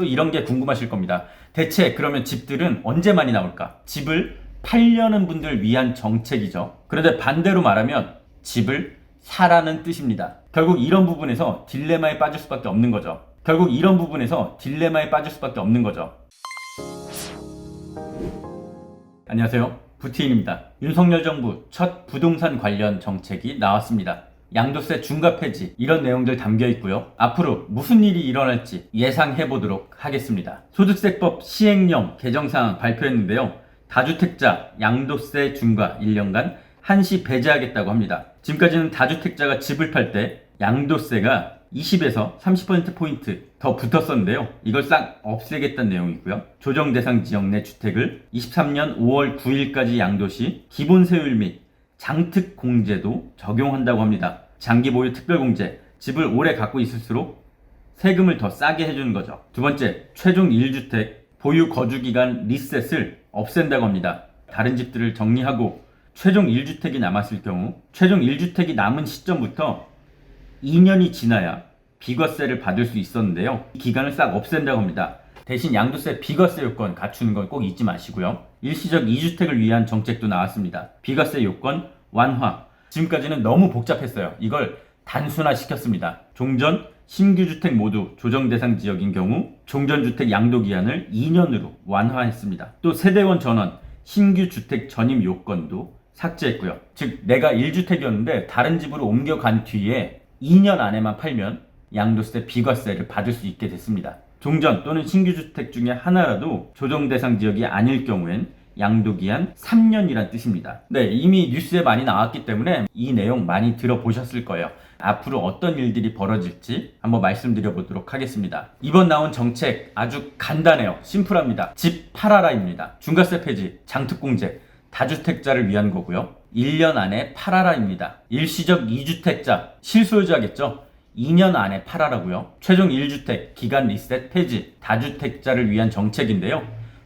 또 이런 게 궁금하실 겁니다. 대체 그러면 집들은 언제 많이 나올까? 집을 팔려는 분들 위한 정책이죠. 그런데 반대로 말하면 집을 사라는 뜻입니다. 결국 이런 부분에서 딜레마에 빠질 수밖에 없는 거죠. 안녕하세요. 부티인입니다. 윤석열 정부 첫 부동산 관련 정책이 나왔습니다. 양도세 중과 폐지, 이런 내용들 담겨 있고요. 앞으로 무슨 일이 일어날지 예상해 보도록 하겠습니다. 소득세법 시행령 개정사항 발표했는데요. 다주택자 양도세 중과 1년간 한시 배제하겠다고 합니다. 지금까지는 다주택자가 집을 팔 때 양도세가 20에서 30%포인트 더 붙었었는데요. 이걸 싹 없애겠다는 내용이고요. 조정 대상 지역 내 주택을 23년 5월 9일까지 양도시 기본세율 및 장특공제도 적용한다고 합니다. 장기 보유 특별공제, 집을 오래 갖고 있을수록 세금을 더 싸게 해주는 거죠. 두 번째, 최종 1주택 보유 거주기간 리셋을 없앤다고 합니다. 다른 집들을 정리하고 최종 1주택이 남았을 경우 최종 1주택이 남은 시점부터 2년이 지나야 비과세를 받을 수 있었는데요. 이 기간을 싹 없앤다고 합니다. 대신 양도세 비과세 요건 갖추는 건 꼭 잊지 마시고요. 일시적 2주택을 위한 정책도 나왔습니다. 비과세 요건 완화. 지금까지는 너무 복잡했어요. 이걸 단순화시켰습니다. 종전, 신규주택 모두 조정 대상 지역인 경우 종전주택 양도기한을 2년으로 완화했습니다. 또 세대원 전원, 신규주택 전입 요건도 삭제했고요. 즉 내가 1주택이었는데 다른 집으로 옮겨간 뒤에 2년 안에만 팔면 양도세 비과세를 받을 수 있게 됐습니다. 종전 또는 신규주택 중에 하나라도 조정 대상 지역이 아닐 경우엔 양도기한 3년이란 뜻입니다. 네, 이미 뉴스에 많이 나왔기 때문에 이 내용 많이 들어보셨을 거예요. 앞으로 어떤 일들이 벌어질지 한번 말씀드려 보도록 하겠습니다. 이번 나온 정책 아주 간단해요. 심플합니다. 집 팔아라입니다. 중과세 폐지, 장특공제, 다주택자를 위한 거고요. 1년 안에 팔아라입니다. 일시적 2주택자, 실소유자겠죠? 2년 안에 팔아라고요. 최종 1주택, 기간 리셋 폐지, 다주택자를 위한 정책인데요.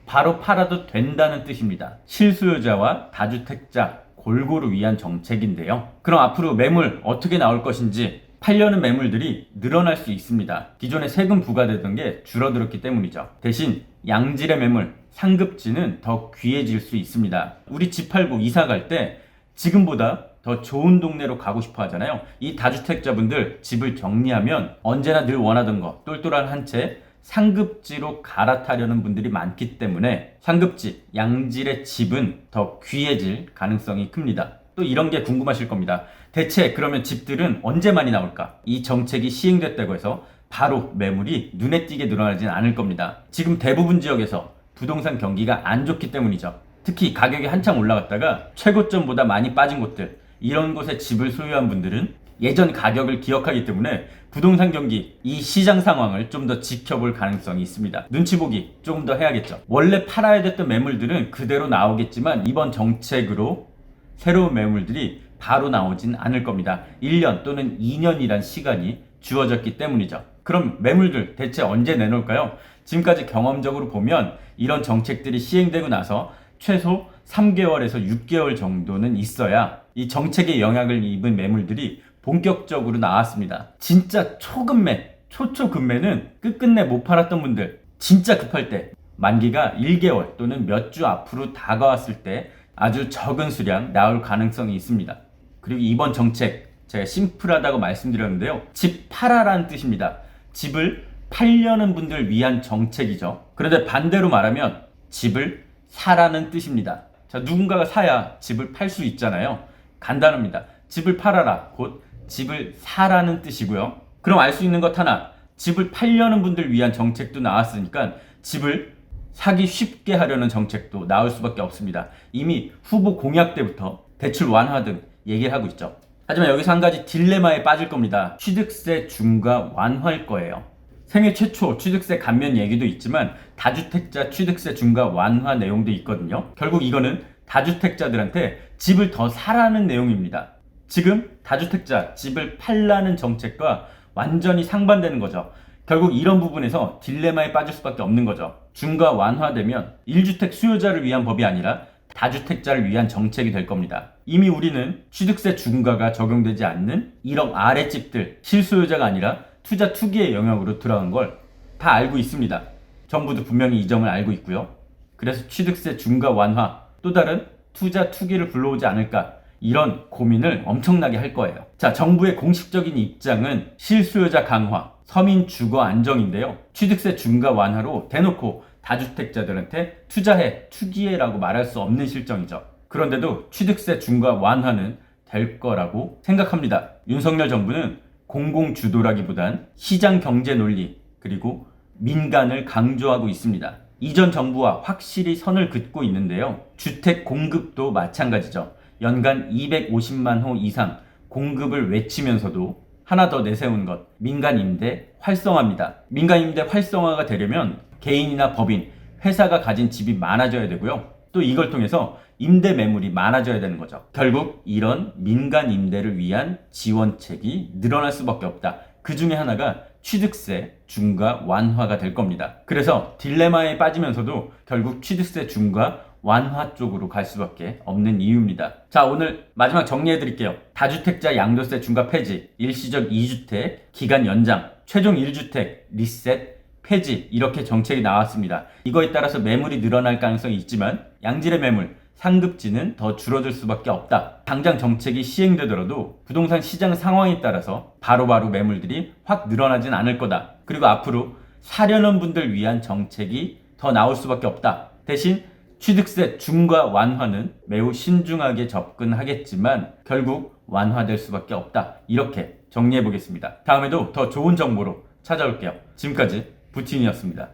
바로 팔아도 된다는 뜻입니다. 실수요자와 다주택자 골고루 위한 정책인데요. 그럼 앞으로 매물 어떻게 나올 것인지, 팔려는 매물들이 늘어날 수 있습니다. 기존에 세금 부과되던 게 줄어들었기 때문이죠. 대신 양질의 매물, 상급지는 더 귀해질 수 있습니다. 우리 집 팔고 이사 갈 때 지금보다 더 좋은 동네로 가고 싶어 하잖아요. 이 다주택자분들 집을 정리하면 언제나 늘 원하던 거 똘똘한 한 채 상급지로 갈아타려는 분들이 많기 때문에 상급지, 양질의 집은 더 귀해질 가능성이 큽니다. 또 이런 게 궁금하실 겁니다. 대체 그러면 집들은 언제 많이 나올까? 이 정책이 시행됐다고 해서 바로 매물이 눈에 띄게 늘어나지는 않을 겁니다. 지금 대부분 지역에서 부동산 경기가 안 좋기 때문이죠. 특히 가격이 한창 올라갔다가 최고점보다 많이 빠진 곳들, 이런 곳에 집을 소유한 분들은 예전 가격을 기억하기 때문에 부동산 경기, 이 시장 상황을 좀 더 지켜볼 가능성이 있습니다. 눈치 보기 조금 더 해야겠죠. 원래 팔아야 됐던 매물들은 그대로 나오겠지만 이번 정책으로 새로운 매물들이 바로 나오진 않을 겁니다. 1년 또는 2년이란 시간이 주어졌기 때문이죠. 그럼 매물들 대체 언제 내놓을까요? 지금까지 경험적으로 보면 이런 정책들이 시행되고 나서 최소 3개월에서 6개월 정도는 있어야 이 정책의 영향을 입은 매물들이 본격적으로 나왔습니다. 진짜 초급매, 초초급매는 끝끝내 못 팔았던 분들, 진짜 급할 때 만기가 1개월 또는 몇 주 앞으로 다가왔을 때 아주 적은 수량 나올 가능성이 있습니다. 그리고 이번 정책 제가 심플하다고 말씀드렸는데요. 집 팔아라는 뜻입니다. 집을 팔려는 분들 위한 정책이죠. 그런데 반대로 말하면 집을 사라는 뜻입니다. 자, 누군가가 사야 집을 팔 수 있잖아요. 간단합니다. 집을 팔아라, 곧 집을 사라는 뜻이고요. 그럼 알 수 있는 것 하나, 집을 팔려는 분들 위한 정책도 나왔으니까 집을 사기 쉽게 하려는 정책도 나올 수밖에 없습니다. 이미 후보 공약 때부터 대출 완화 등 얘기를 하고 있죠. 하지만 여기서 한 가지 딜레마에 빠질 겁니다. 취득세 중과 완화일 거예요. 생애 최초 취득세 감면 얘기도 있지만 다주택자 취득세 중과 완화 내용도 있거든요. 결국 이거는 다주택자들한테 집을 더 사라는 내용입니다. 지금 다주택자 집을 팔라는 정책과 완전히 상반되는 거죠. 결국 이런 부분에서 딜레마에 빠질 수밖에 없는 거죠. 중과 완화되면 1주택 수요자를 위한 법이 아니라 다주택자를 위한 정책이 될 겁니다. 이미 우리는 취득세 중과가 적용되지 않는 1억 아래 집들 실수요자가 아니라 투자 투기의 영역으로 들어간 걸 다 알고 있습니다. 정부도 분명히 이 점을 알고 있고요. 그래서 취득세 중과 완화, 또 다른 투자 투기를 불러오지 않을까, 이런 고민을 엄청나게 할 거예요. 자, 정부의 공식적인 입장은 실수요자 강화, 서민 주거 안정인데요. 취득세 중과 완화로 대놓고 다주택자들한테 투자해, 투기해라고 말할 수 없는 실정이죠. 그런데도 취득세 중과 완화는 될 거라고 생각합니다. 윤석열 정부는 공공주도라기보단 시장 경제 논리, 그리고 민간을 강조하고 있습니다. 이전 정부와 확실히 선을 긋고 있는데요. 주택 공급도 마찬가지죠. 연간 250만 호 이상 공급을 외치면서도 하나 더 내세운 것, 민간 임대 활성화입니다. 민간 임대 활성화가 되려면 개인이나 법인, 회사가 가진 집이 많아져야 되고요. 또 이걸 통해서 임대 매물이 많아져야 되는 거죠. 결국 이런 민간 임대를 위한 지원책이 늘어날 수밖에 없다. 그 중에 하나가 취득세 중과 완화가 될 겁니다. 그래서 딜레마에 빠지면서도 결국 취득세 중과 완화 쪽으로 갈 수밖에 없는 이유입니다. 자, 오늘 마지막 정리해 드릴게요. 다주택자 양도세 중과 폐지, 일시적 2주택 기간 연장, 최종 1주택 리셋 폐지, 이렇게 정책이 나왔습니다. 이거에 따라서 매물이 늘어날 가능성이 있지만 양질의 매물, 상급지는 더 줄어들 수밖에 없다. 당장 정책이 시행되더라도 부동산 시장 상황에 따라서 바로바로 매물들이 확 늘어나진 않을 거다. 그리고 앞으로 사려는 분들 위한 정책이 더 나올 수밖에 없다. 대신 취득세 중과 완화는 매우 신중하게 접근하겠지만 결국 완화될 수밖에 없다. 이렇게 정리해 보겠습니다. 다음에도 더 좋은 정보로 찾아올게요. 지금까지 부틴이었습니다.